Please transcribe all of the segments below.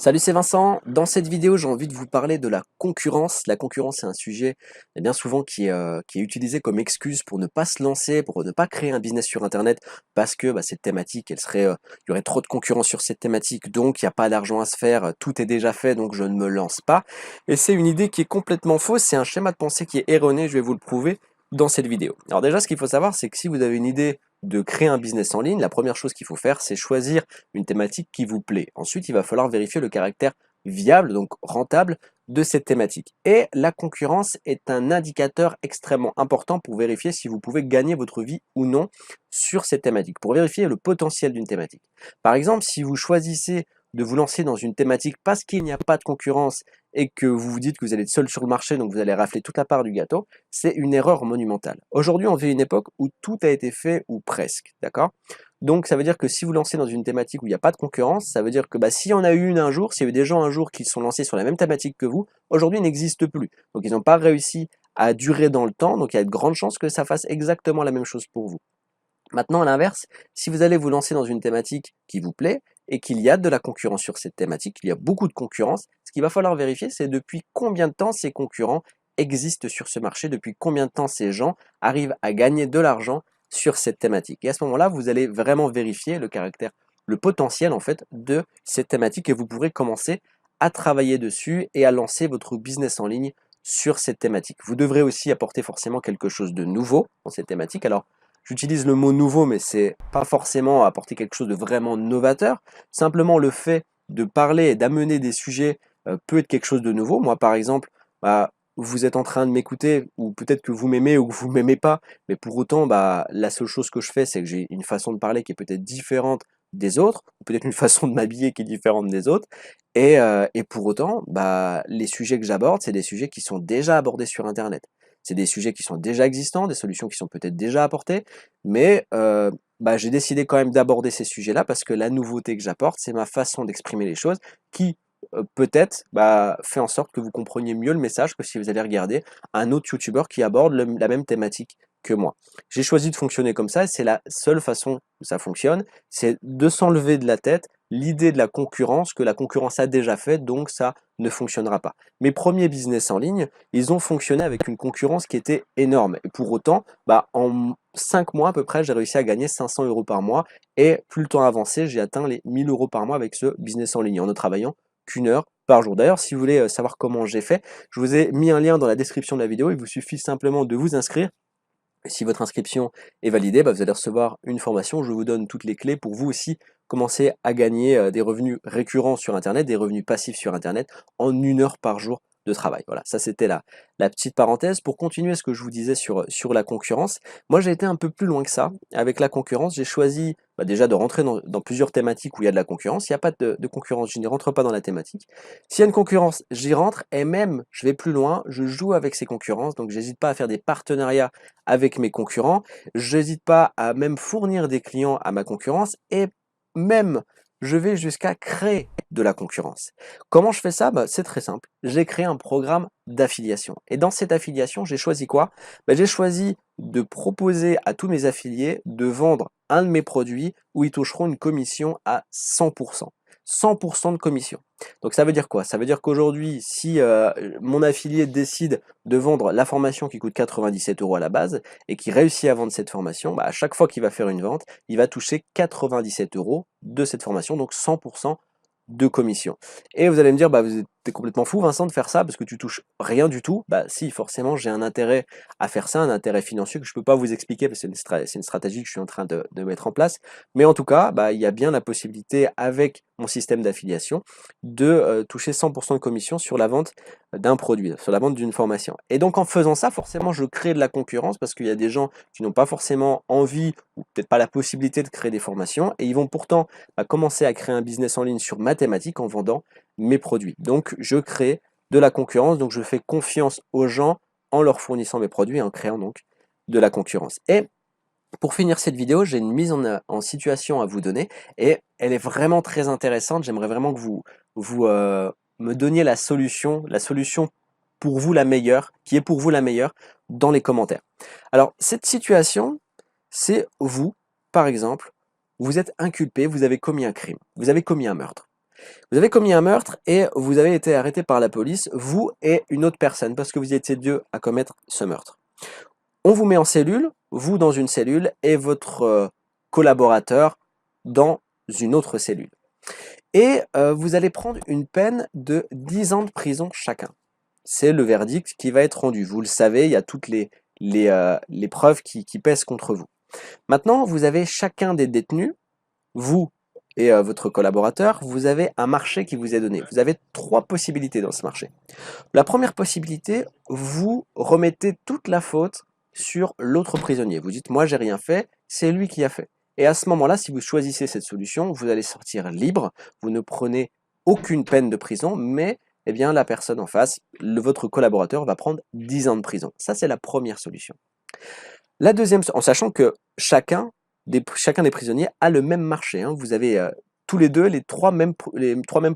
Salut, c'est Vincent. Dans cette vidéo, j'ai envie de vous parler de la concurrence. La concurrence, c'est un sujet bien souvent qui est utilisé comme excuse pour ne pas se lancer, pour ne pas créer un business sur Internet, parce que cette thématique, il y aurait trop de concurrence sur cette thématique, donc il n'y a pas d'argent à se faire, tout est déjà fait, donc je ne me lance pas. Et c'est une idée qui est complètement fausse, c'est un schéma de pensée qui est erroné, je vais vous le prouver dans cette vidéo. Alors déjà, ce qu'il faut savoir, c'est que si vous avez une idée de créer un business en ligne, la première chose qu'il faut faire, c'est choisir une thématique qui vous plaît. Ensuite, il va falloir vérifier le caractère viable, donc rentable, de cette thématique. Et la concurrence est un indicateur extrêmement important pour vérifier si vous pouvez gagner votre vie ou non sur cette thématique, pour vérifier le potentiel d'une thématique. Par exemple, si vous choisissez de vous lancer dans une thématique parce qu'il n'y a pas de concurrence et que vous vous dites que vous allez être seul sur le marché, donc vous allez rafler toute la part du gâteau, c'est une erreur monumentale. Aujourd'hui, on vit une époque où tout a été fait, ou presque, d'accord? Donc ça veut dire que si vous lancez dans une thématique où il n'y a pas de concurrence, ça veut dire que s'il y en a eu une un jour, s'il y a eu des gens un jour qui se sont lancés sur la même thématique que vous, aujourd'hui n'existe plus. Donc ils n'ont pas réussi à durer dans le temps, donc il y a de grandes chances que ça fasse exactement la même chose pour vous. Maintenant, à l'inverse, si vous allez vous lancer dans une thématique qui vous plaît et qu'il y a de la concurrence sur cette thématique, il y a beaucoup de concurrence, ce qu'il va falloir vérifier, c'est depuis combien de temps ces concurrents existent sur ce marché, depuis combien de temps ces gens arrivent à gagner de l'argent sur cette thématique. Et à ce moment-là, vous allez vraiment vérifier le caractère, le potentiel en fait de cette thématique et vous pourrez commencer à travailler dessus et à lancer votre business en ligne sur cette thématique. Vous devrez aussi apporter forcément quelque chose de nouveau dans cette thématique. Alors, j'utilise le mot nouveau, mais c'est pas forcément apporter quelque chose de vraiment novateur. Simplement, le fait de parler et d'amener des sujets peut être quelque chose de nouveau. Moi, par exemple, vous êtes en train de m'écouter, ou peut-être que vous m'aimez ou que vous m'aimez pas, mais pour autant, la seule chose que je fais, c'est que j'ai une façon de parler qui est peut-être différente des autres, ou peut-être une façon de m'habiller qui est différente des autres. Et pour autant, les sujets que j'aborde, c'est des sujets qui sont déjà abordés sur Internet. C'est des sujets qui sont déjà existants, des solutions qui sont peut-être déjà apportées, mais j'ai décidé quand même d'aborder ces sujets-là parce que la nouveauté que j'apporte, c'est ma façon d'exprimer les choses qui peut-être fait en sorte que vous compreniez mieux le message que si vous allez regarder un autre YouTuber qui aborde la même thématique que moi. J'ai choisi de fonctionner comme ça et c'est la seule façon où ça fonctionne, c'est de s'enlever de la tête l'idée de la concurrence, que la concurrence a déjà fait, donc ça ne fonctionnera pas. Mes premiers business en ligne, ils ont fonctionné avec une concurrence qui était énorme. Et pour autant, en 5 mois à peu près, j'ai réussi à gagner 500 euros par mois. Et plus le temps avançait, j'ai atteint les 1000 euros par mois avec ce business en ligne, en ne travaillant qu'une heure par jour. D'ailleurs, si vous voulez savoir comment j'ai fait, je vous ai mis un lien dans la description de la vidéo. Il vous suffit simplement de vous inscrire. Et si votre inscription est validée, vous allez recevoir une formation. Je vous donne toutes les clés pour vous aussi commencer à gagner des revenus récurrents sur Internet, des revenus passifs sur Internet en une heure par jour de travail. Voilà, ça c'était la petite parenthèse. Pour continuer ce que je vous disais sur la concurrence, moi j'ai été un peu plus loin que ça. Avec la concurrence, j'ai choisi déjà de rentrer dans plusieurs thématiques où il y a de la concurrence. Il n'y a pas de concurrence, je n'y rentre pas dans la thématique. S'il y a une concurrence, j'y rentre et même, je vais plus loin, je joue avec ces concurrences. Donc j'hésite pas à faire des partenariats avec mes concurrents. Je n'hésite pas à même fournir des clients à ma concurrence et même je vais jusqu'à créer de la concurrence. Comment je fais ça? C'est très simple. J'ai créé un programme d'affiliation. Et dans cette affiliation, j'ai choisi quoi? J'ai choisi de proposer à tous mes affiliés de vendre un de mes produits où ils toucheront une commission à 100%. 100% de commission. Donc ça veut dire quoi? Ça veut dire qu'aujourd'hui, si mon affilié décide de vendre la formation qui coûte 97 euros à la base et qui réussit à vendre cette formation, à chaque fois qu'il va faire une vente, il va toucher 97 euros de cette formation, donc 100% de commission. Et vous allez me dire, vous êtes complètement fou Vincent de faire ça parce que tu touches rien du tout. Si, forcément, j'ai un intérêt à faire ça, un intérêt financier que je ne peux pas vous expliquer parce que c'est une stratégie que je suis en train de mettre en place. Mais en tout cas, il y a bien la possibilité avec mon système d'affiliation de toucher 100% de commission sur la vente d'un produit, sur la vente d'une formation. Et donc en faisant ça, forcément, je crée de la concurrence parce qu'il y a des gens qui n'ont pas forcément envie ou peut-être pas la possibilité de créer des formations et ils vont pourtant commencer à créer un business en ligne sur ma thématique en vendant mes produits. Donc je crée de la concurrence, donc je fais confiance aux gens en leur fournissant mes produits et en créant donc de la concurrence. Et pour finir cette vidéo, j'ai une mise en situation à vous donner et elle est vraiment très intéressante. J'aimerais vraiment que vous me donniez la solution pour vous la meilleure, qui est pour vous la meilleure, dans les commentaires. Alors, cette situation, c'est vous, par exemple, vous êtes inculpé, vous avez commis un crime, vous avez commis un meurtre. Vous avez commis un meurtre et vous avez été arrêté par la police, vous et une autre personne, parce que vous étiez deux à commettre ce meurtre. On vous met en cellule, vous dans une cellule et votre collaborateur dans une autre cellule. Et vous allez prendre une peine de 10 ans de prison chacun. C'est le verdict qui va être rendu. Vous le savez, il y a toutes les preuves qui pèsent contre vous. Maintenant, vous avez chacun des détenus, vous et votre collaborateur, vous avez un marché qui vous est donné. Vous avez 3 possibilités dans ce marché. La première possibilité, vous remettez toute la faute sur l'autre prisonnier. Vous dites, moi j'ai rien fait, c'est lui qui a fait. Et à ce moment-là, si vous choisissez cette solution, vous allez sortir libre, vous ne prenez aucune peine de prison, mais eh bien, la personne en face, votre collaborateur, va prendre 10 ans de prison. Ça, c'est la première solution. La deuxième, en sachant que chacun des prisonniers a le même marché, hein. Vous avez tous les deux les trois mêmes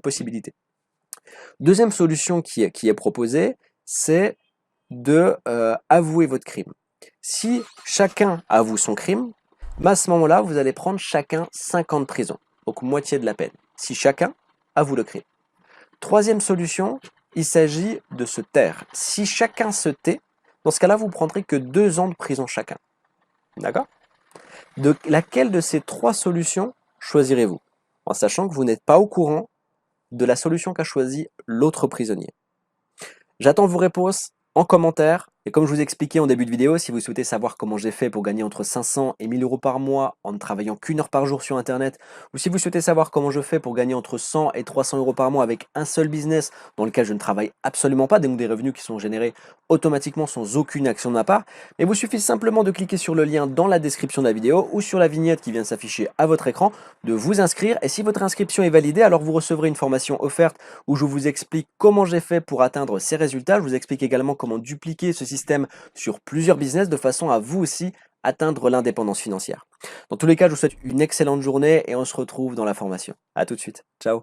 possibilités. Deuxième solution qui est proposée, c'est de avouer votre crime. Si chacun avoue son crime, à ce moment-là, vous allez prendre chacun 5 ans de prison, donc moitié de la peine, si chacun avoue le crime. Troisième solution, il s'agit de se taire. Si chacun se tait, dans ce cas-là, vous prendrez que 2 ans de prison chacun. D'accord? De laquelle de ces 3 solutions choisirez-vous? En sachant que vous n'êtes pas au courant de la solution qu'a choisi l'autre prisonnier. J'attends vos réponses en commentaire. Et comme je vous ai expliqué en début de vidéo, si vous souhaitez savoir comment j'ai fait pour gagner entre 500 et 1000 euros par mois en ne travaillant qu'1 heure par jour sur Internet, ou si vous souhaitez savoir comment je fais pour gagner entre 100 et 300 euros par mois avec un seul business dans lequel je ne travaille absolument pas, donc des revenus qui sont générés automatiquement sans aucune action de ma part, il vous suffit simplement de cliquer sur le lien dans la description de la vidéo ou sur la vignette qui vient de s'afficher à votre écran, de vous inscrire. Et si votre inscription est validée, alors vous recevrez une formation offerte où je vous explique comment j'ai fait pour atteindre ces résultats. Je vous explique également comment dupliquer ce système sur plusieurs business de façon à vous aussi atteindre l'indépendance financière. Dans tous les cas, je vous souhaite une excellente journée et on se retrouve dans la formation. À tout de suite. Ciao.